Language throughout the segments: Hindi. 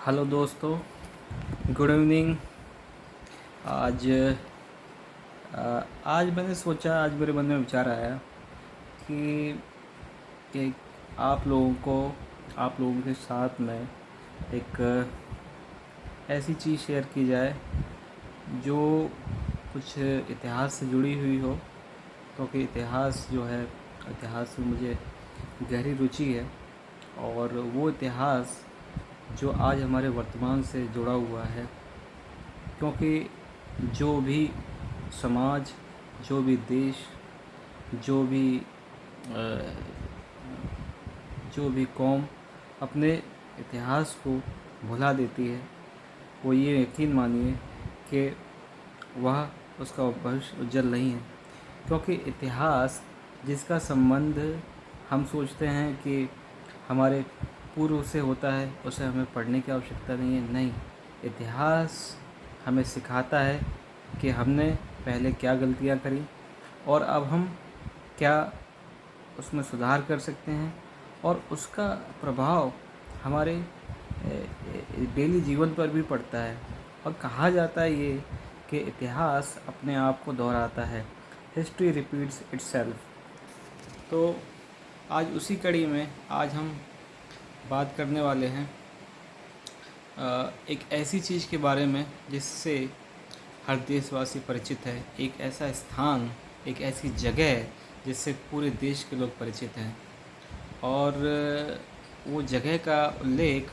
हेलो दोस्तों, गुड इवनिंग। आज आज मैंने सोचा, आज मेरे मन में विचार आया कि कि आप लोगों के साथ में एक ऐसी चीज़ शेयर की जाए जो कुछ इतिहास से जुड़ी हुई हो, क्योंकि इतिहास जो है, इतिहास में मुझे गहरी रुचि है। और वो इतिहास जो आज हमारे वर्तमान से जुड़ा हुआ है, क्योंकि जो भी समाज, जो भी देश, जो भी अ, जो भी कौम अपने इतिहास को भुला देती है, वो ये यकीन मानिए कि वह उसका भविष्य उज्जवल नहीं है। क्योंकि इतिहास जिसका संबंध हम सोचते हैं कि हमारे पूर्व से होता है, उसे हमें पढ़ने की आवश्यकता नहीं है। नहीं, इतिहास हमें सिखाता है कि हमने पहले क्या गलतियाँ करी और अब हम क्या उसमें सुधार कर सकते हैं, और उसका प्रभाव हमारे डेली जीवन पर भी पड़ता है। और कहा जाता है ये कि इतिहास अपने आप को दोहराता है, हिस्ट्री रिपीट्स इटसेल्फ। तो आज उसी कड़ी में आज हम बात करने वाले हैं एक ऐसी चीज़ के बारे में जिससे हर देशवासी परिचित है, एक ऐसा स्थान, एक ऐसी जगह जिससे पूरे देश के लोग परिचित हैं। और वो जगह का उल्लेख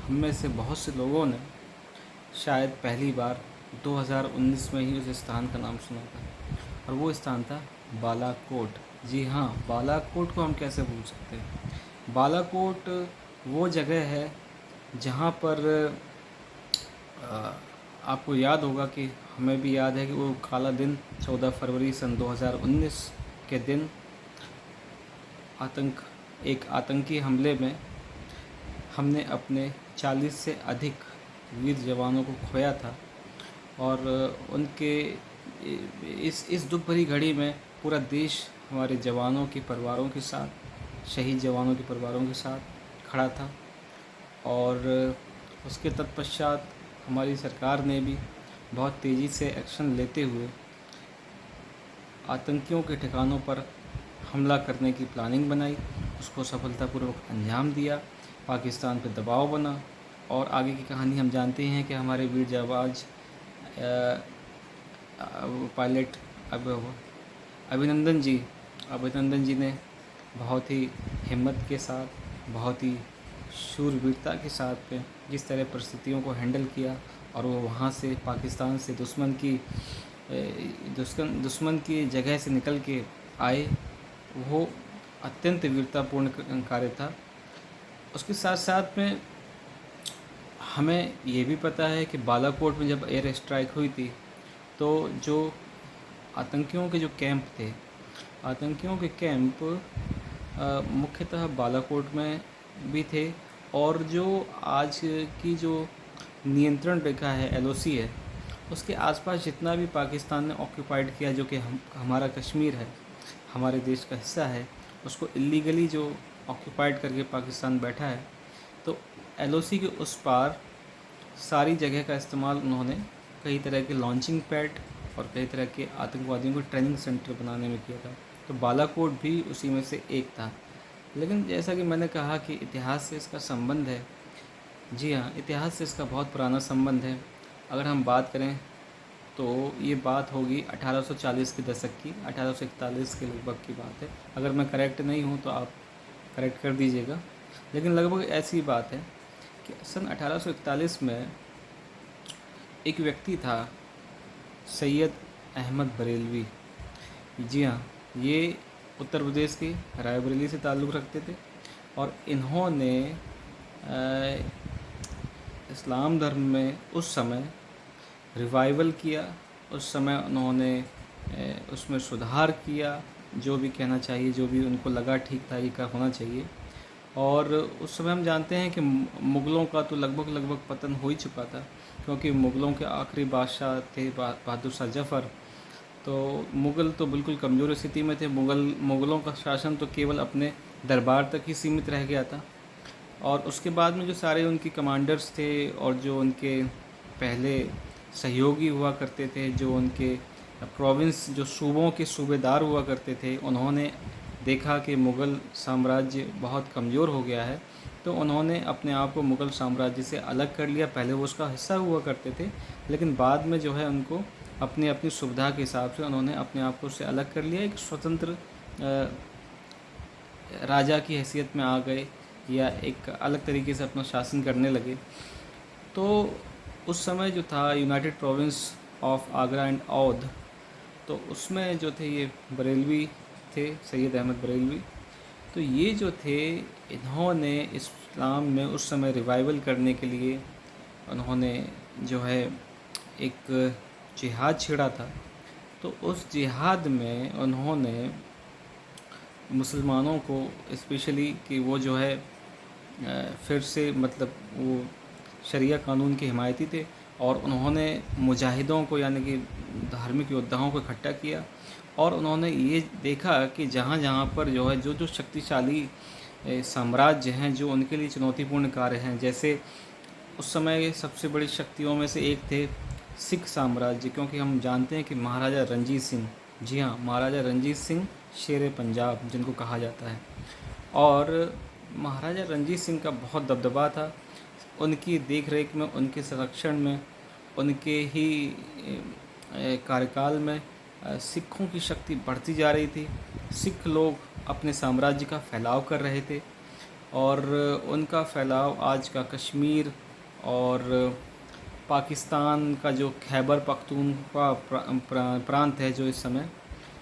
हम में से बहुत से लोगों ने शायद पहली बार 2019 में ही उस स्थान का नाम सुना था, और वो स्थान था बालाकोट। जी हाँ, बालाकोट को हम कैसे भूल सकते हैं। बालाकोट वो जगह है जहाँ पर आपको याद होगा कि हमें भी याद है कि वो काला दिन 14 फरवरी सन 2019 के दिन एक आतंकी हमले में हमने अपने 40 से अधिक वीर जवानों को खोया था। और उनके इस दुख भरी घड़ी में पूरा देश हमारे जवानों के परिवारों के साथ, शहीद जवानों के परिवारों के साथ खड़ा था। और उसके तत्पश्चात हमारी सरकार ने भी बहुत तेज़ी से एक्शन लेते हुए आतंकियों के ठिकानों पर हमला करने की प्लानिंग बनाई, उसको सफलतापूर्वक अंजाम दिया, पाकिस्तान पर दबाव बना। और आगे की कहानी हम जानते हैं कि हमारे वीर जाबाज पायलट अभिनंदन जी ने बहुत ही हिम्मत के साथ, बहुत ही शूरवीरता के साथ में जिस तरह परिस्थितियों को हैंडल किया, और वो वहाँ से पाकिस्तान से दुश्मन की जगह से निकल के आए, वो अत्यंत वीरतापूर्ण कार्य था। उसके साथ साथ में हमें ये भी पता है कि बालाकोट में जब एयर स्ट्राइक हुई थी, तो जो आतंकियों के जो कैंप थे, आतंकियों के कैंप मुख्यतः बालाकोट में भी थे। और जो आज की जो नियंत्रण रेखा है, एलओसी है, उसके आसपास जितना भी पाकिस्तान ने ऑक्यूपाइड किया, जो कि हमारा कश्मीर है, हमारे देश का हिस्सा है, उसको इलीगली जो ऑक्यूपाइड करके पाकिस्तान बैठा है, तो एलओसी के उस पार सारी जगह का इस्तेमाल उन्होंने कई तरह के लॉन्चिंग पैड और कई तरह के आतंकवादियों को ट्रेनिंग सेंटर बनाने में किया था। तो बालाकोट भी उसी में से एक था। लेकिन जैसा कि मैंने कहा कि इतिहास से इसका संबंध है। जी हाँ, इतिहास से इसका बहुत पुराना संबंध है। अगर हम बात करें तो ये बात होगी 1840 के दशक की, 1841 के लगभग की बात है। अगर मैं करेक्ट नहीं हूँ तो आप करेक्ट कर दीजिएगा, लेकिन लगभग ऐसी बात है कि सन 1841 में एक व्यक्ति था, सैयद अहमद बरेलवी। जी हाँ, ये उत्तर प्रदेश के रायबरेली से ताल्लुक़ रखते थे, और इन्होंने इस्लाम धर्म में उस समय रिवाइवल किया। उस समय उन्होंने उसमें सुधार किया, जो भी कहना चाहिए, जो भी उनको लगा ठीक था, ये का होना चाहिए। और उस समय हम जानते हैं कि मुग़लों का तो लगभग पतन हो ही चुका था, क्योंकि मुग़लों के आखिरी बादशाह थे बहादुर शाह जफ़र। तो मुग़ल तो बिल्कुल कमज़ोर स्थिति में थे। मुग़लों का शासन तो केवल अपने दरबार तक ही सीमित रह गया था। और उसके बाद में जो सारे उनके कमांडर्स थे और जो उनके पहले सहयोगी हुआ करते थे, जो उनके प्रोविंस जो सूबों के सूबेदार हुआ करते थे, उन्होंने देखा कि मुग़ल साम्राज्य बहुत कमज़ोर हो गया है, तो उन्होंने अपने आप को मुग़ल साम्राज्य से अलग कर लिया। पहले वो उसका हिस्सा हुआ करते थे, लेकिन बाद में जो है उनको अपनी अपनी सुविधा के हिसाब से उन्होंने अपने आप को उससे अलग कर लिया। एक स्वतंत्र राजा की हैसियत में आ गए या एक अलग तरीके से अपना शासन करने लगे। तो उस समय जो था united province of Agra and Oudh, तो उसमें जो थे ये बरेलवी थे, सैयद अहमद बरेलवी। तो ये जो थे, इन्होंने इस्लाम में उस समय रिवाइवल करने के लिए उन्होंने जो है एक जिहाद छेड़ा था। तो उस जिहाद में उन्होंने मुसलमानों को स्पेशली कि वो जो है फिर से मतलब वो शरिया कानून के हिमायती थे, और उन्होंने मुजाहिदों को यानी कि धार्मिक योद्धाओं को इकट्ठा किया। और उन्होंने ये देखा कि जहाँ जहाँ पर जो है जो शक्तिशाली साम्राज्य हैं, जो उनके लिए चुनौतीपूर्ण कार्य हैं, जैसे उस समय सबसे बड़ी शक्तियों में से एक थे सिख साम्राज्य, क्योंकि हम जानते हैं कि महाराजा रणजीत सिंह, जी हाँ, महाराजा रणजीत सिंह शेर पंजाब जिनको कहा जाता है, और महाराजा रणजीत सिंह का बहुत दबदबा था। उनकी देख रेख में, उनके संरक्षण में, उनके ही कार्यकाल में सिखों की शक्ति बढ़ती जा रही थी। सिख लोग अपने साम्राज्य का फैलाव कर रहे थे, और उनका फैलाव आज का कश्मीर और पाकिस्तान का जो खैबर पख्तूनख्वा प्रांत है, जो इस समय,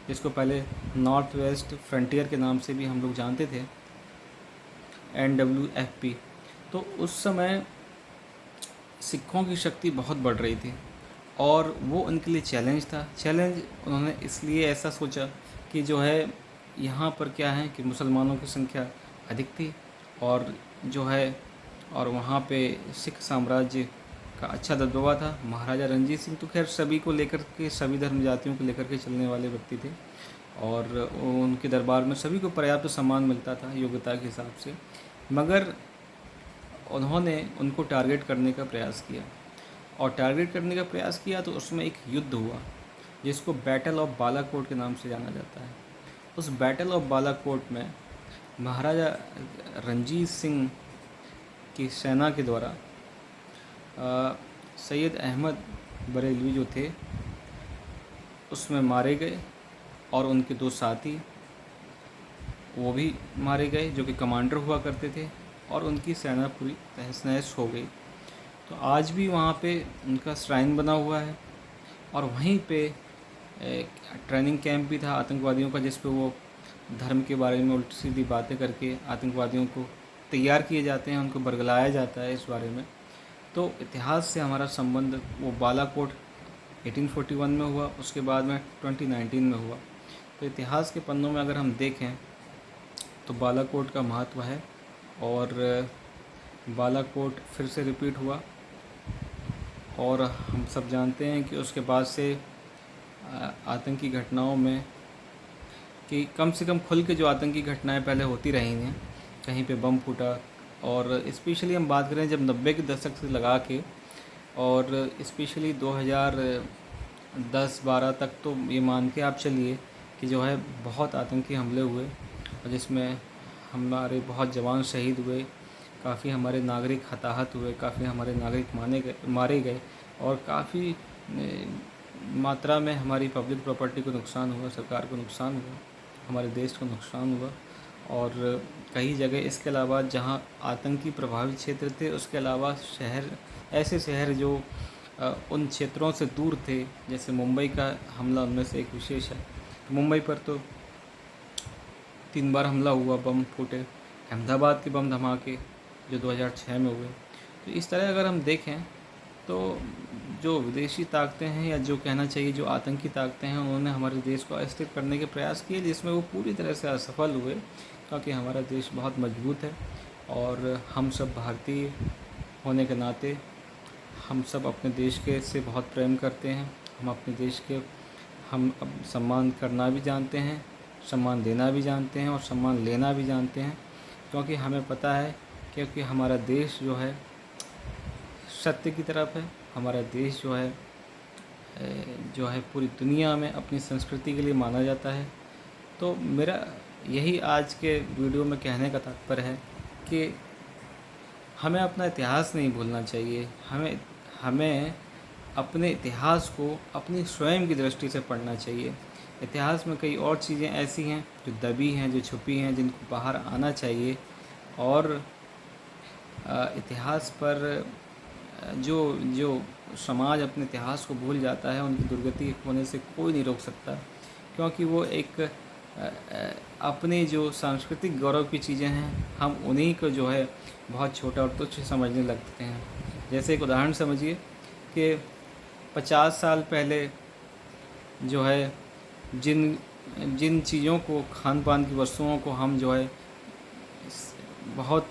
जिसको पहले नॉर्थ वेस्ट फ्रंटियर के नाम से भी हम लोग जानते थे, NWFP, तो उस समय सिखों की शक्ति बहुत बढ़ रही थी, और वो उनके लिए चैलेंज था। चैलेंज उन्होंने इसलिए ऐसा सोचा कि जो है यहाँ पर क्या है कि मुसलमानों की संख्या अधिक थी, और जो है और वहाँ पे सिख साम्राज्य का अच्छा दबदबा था। महाराजा रणजीत सिंह तो खैर सभी को लेकर के, सभी धर्म जातियों को लेकर के चलने वाले व्यक्ति थे, और उनके दरबार में सभी को पर्याप्त सम्मान मिलता था योग्यता के हिसाब से। मगर उन्होंने उनको टारगेट करने का प्रयास किया, और टारगेट करने का प्रयास किया तो उसमें एक युद्ध हुआ जिसको बैटल ऑफ बालाकोट के नाम से जाना जाता है। उस बैटल ऑफ बालाकोट में महाराजा रणजीत सिंह की सेना के द्वारा सैयद अहमद बरेलवी जो थे उसमें मारे गए, और उनके दो साथी वो भी मारे गए जो कि कमांडर हुआ करते थे, और उनकी सेना पूरी तहस नहस हो गई। तो आज भी वहाँ पे उनका श्राइन बना हुआ है, और वहीं पे एक ट्रेनिंग कैंप भी था आतंकवादियों का, जिस पे वो धर्म के बारे में उल्टी सीधी बातें करके आतंकवादियों को तैयार किए जाते हैं, उनको बरगलाया जाता है इस बारे में। तो इतिहास से हमारा संबंध वो बालाकोट 1841 में हुआ, उसके बाद में 2019 में हुआ। तो इतिहास के पन्नों में अगर हम देखें तो बालाकोट का महत्व है, और बालाकोट फिर से रिपीट हुआ, और हम सब जानते हैं कि उसके बाद से आतंकी घटनाओं में कि कम से कम खुल के जो आतंकी घटनाएं पहले होती रही हैं, कहीं पे बम फूटा, और स्पेशली हम बात करें जब 90 के दशक से लगा के, और स्पेशली 2010-12 तक, तो ये मान के आप चलिए कि जो है बहुत आतंकी हमले हुए, और जिसमें हमारे बहुत जवान शहीद हुए, काफ़ी हमारे नागरिक हताहत हुए, काफ़ी हमारे नागरिक मारे गए, और काफ़ी मात्रा में हमारी पब्लिक प्रॉपर्टी को नुकसान हुआ, सरकार को नुकसान हुआ, हमारे देश को नुकसान हुआ। और कई जगह इसके अलावा जहां आतंकी प्रभावित क्षेत्र थे, उसके अलावा ऐसे शहर जो उन क्षेत्रों से दूर थे, जैसे मुंबई का हमला उनमें से एक विशेष है। मुंबई पर तो 3 बार हमला हुआ, बम फूटे, अहमदाबाद के बम धमाके जो 2006 में हुए। तो इस तरह अगर हम देखें तो जो विदेशी ताकतें हैं, या जो कहना चाहिए जो आतंकी ताकतें हैं, उन्होंने हमारे देश को अस्थिर करने के प्रयास किए, जिसमें वो पूरी तरह से असफल हुए, क्योंकि हमारा देश बहुत मजबूत है, और हम सब भारतीय होने के नाते हम सब अपने देश के से बहुत प्रेम करते हैं। हम अपने देश के हम अब सम्मान करना भी जानते हैं, सम्मान देना भी जानते हैं, और सम्मान लेना भी जानते हैं, क्योंकि हमें पता है क्योंकि हमारा देश जो है सत्य की तरफ है। हमारा देश जो है पूरी दुनिया में अपनी संस्कृति के लिए माना जाता है। तो मेरा यही आज के वीडियो में कहने का तात्पर्य है कि हमें अपना इतिहास नहीं भूलना चाहिए। हमें अपने इतिहास को अपनी स्वयं की दृष्टि से पढ़ना चाहिए। इतिहास में कई और चीज़ें ऐसी हैं जो दबी हैं, जो छुपी हैं, जिनको बाहर आना चाहिए। और इतिहास पर जो जो समाज अपने इतिहास को भूल जाता है, उनकी दुर्गति होने से कोई नहीं रोक सकता, क्योंकि वो एक अपने जो सांस्कृतिक गौरव की चीज़ें हैं, हम उन्हीं को जो है बहुत छोटा और तुच्छ समझने लगते हैं। जैसे एक उदाहरण समझिए कि 50 साल पहले जो है जिन जिन चीज़ों को, खान पान की वस्तुओं को हम जो है बहुत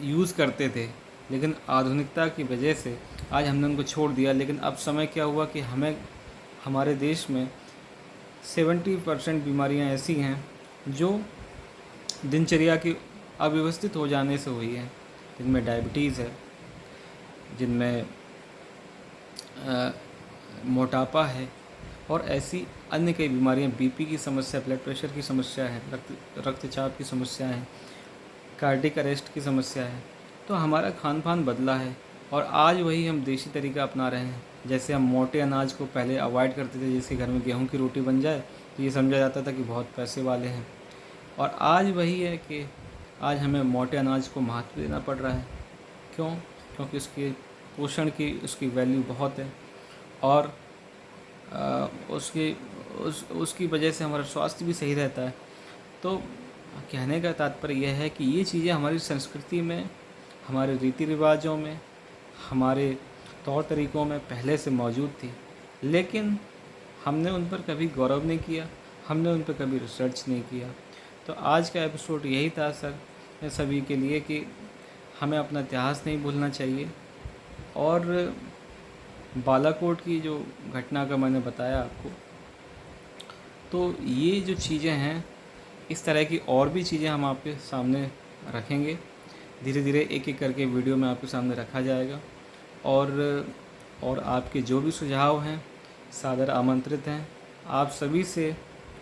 यूज़ करते थे, लेकिन आधुनिकता की वजह से आज हमने उनको छोड़ दिया। लेकिन अब समय क्या हुआ कि हमारे देश में 70% बीमारियां ऐसी हैं जो दिनचर्या की अव्यवस्थित हो जाने से हुई हैं, जिनमें डायबिटीज़ है, जिनमें मोटापा है, और ऐसी अन्य कई बीमारियां, बीपी की समस्या, ब्लड प्रेशर की समस्या है, रक्तचाप की समस्या है, कार्डिक अरेस्ट की समस्या है। तो हमारा खान पान बदला है और आज वही हम देसी तरीका अपना रहे हैं। जैसे हम मोटे अनाज को पहले अवॉइड करते थे, जिसके घर में गेहूं की रोटी बन जाए तो ये समझा जाता था कि बहुत पैसे वाले हैं, और आज वही है कि आज हमें मोटे अनाज को महत्व देना पड़ रहा है। क्यों? क्योंकि उसके पोषण की उसकी वैल्यू बहुत है, और उसकी वजह से हमारा स्वास्थ्य भी सही रहता है। तो कहने का तात्पर्य यह है कि ये चीज़ें हमारी संस्कृति में, हमारे रीति रिवाजों में, हमारे तौर तरीक़ों में पहले से मौजूद थी, लेकिन हमने उन पर कभी गौरव नहीं किया, हमने उन पर कभी रिसर्च नहीं किया। तो आज का एपिसोड यही था सर सभी के लिए कि हमें अपना इतिहास नहीं भूलना चाहिए। और बालाकोट की जो घटना का मैंने बताया आपको, तो ये जो चीज़ें हैं, इस तरह की और भी चीज़ें हम आपके सामने रखेंगे। धीरे धीरे एक एक करके वीडियो में आपके सामने रखा जाएगा। और आपके जो भी सुझाव हैं सादर आमंत्रित हैं। आप सभी से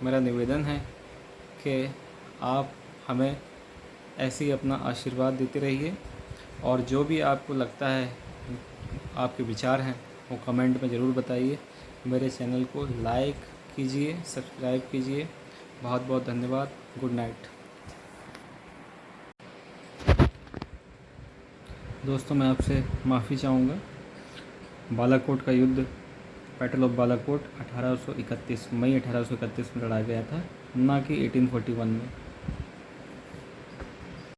मेरा निवेदन है कि आप हमें ऐसे ही अपना आशीर्वाद देते रहिए, और जो भी आपको लगता है, आपके विचार हैं, वो कमेंट में ज़रूर बताइए। मेरे चैनल को लाइक कीजिए, सब्सक्राइब कीजिए। बहुत बहुत धन्यवाद। Good night. दोस्तों, मैं आपसे माफ़ी चाहूँगा। बालाकोट का युद्ध, बैटल ऑफ बालाकोट 1831 मई 1831 में लड़ा गया था, ना कि 1841 में।